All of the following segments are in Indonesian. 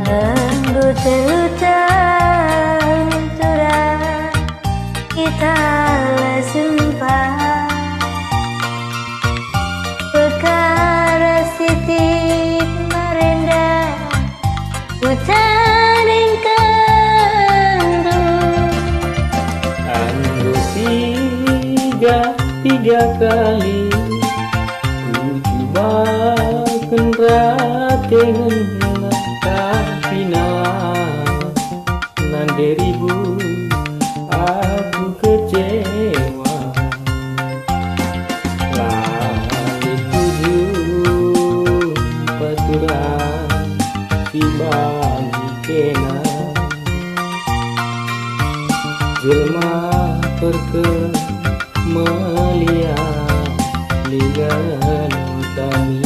Anggutan turah kita lah sumpah perkara sitik merendah hutan engkau anggo tiga kali ku coba kenratengan tapi nan deribu aku kecewa lali tujuh paturan si bagi kena jelma perke melihat ligan kami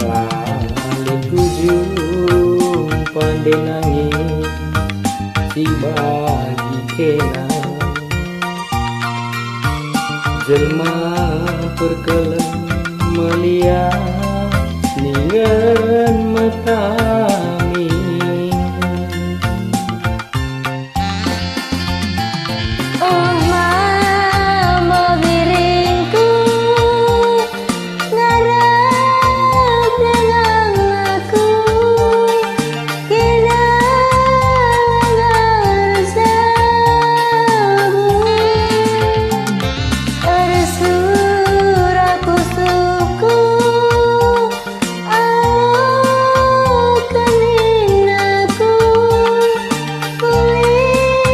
lali tujuh pandai nangis si bagi kena jelma perkelem melihat ligan matami oh mama biringku ngarep dengan aku kena ngarsamu tersurah pusuku awakening aku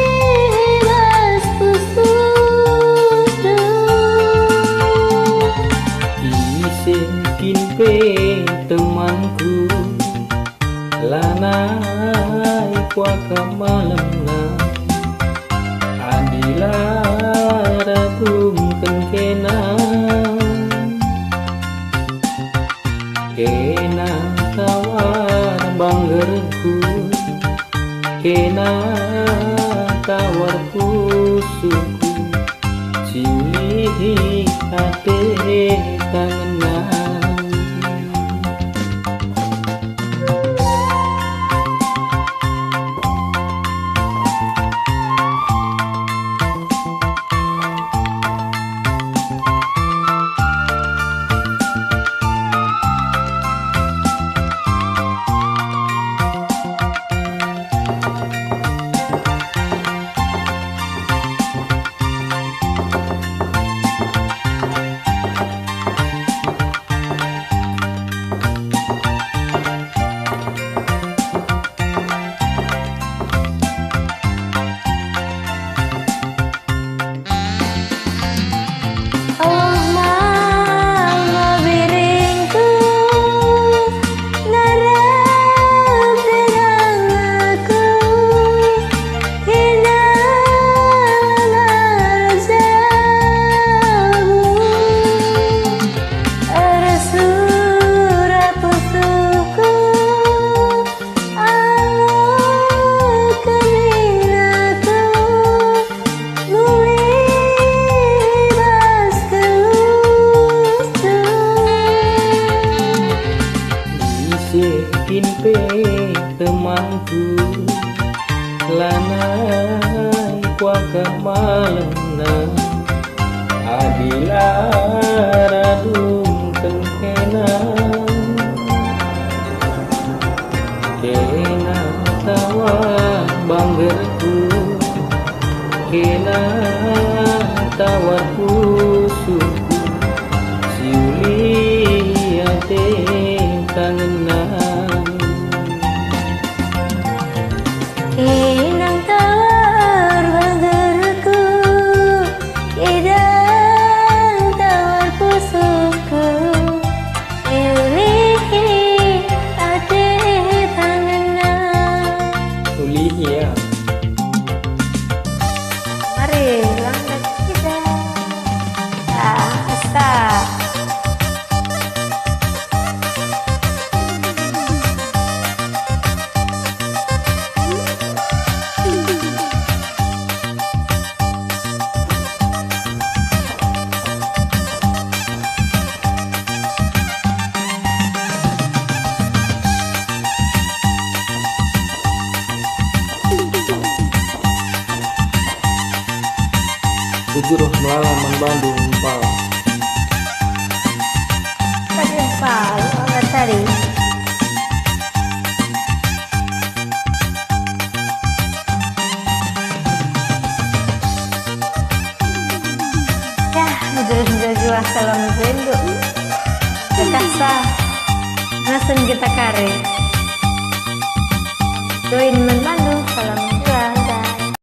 bebas pusuku isekin pe temanku lanai kuaka malamna adilah ratum kena tawar banggerku kena tawar pusuku ciuli hati tangan oh mama biringku ngarep dengan aku kena ngarsamu tersurah pusuku awakening aku bebas isekin pe temanku lanai kuaka malamna adilah radum kena tawa banggerku kena tawar pusuku siuli ate tangan inang tawar banggerku idang tawar pusuku pilih hati tangan uli ya Guruh melalaman Bandung Pal. Tadi pal, orang tadi. Ya, udah jual salam rindu. Kekasa, nasen kita kare. Doain men Bandung.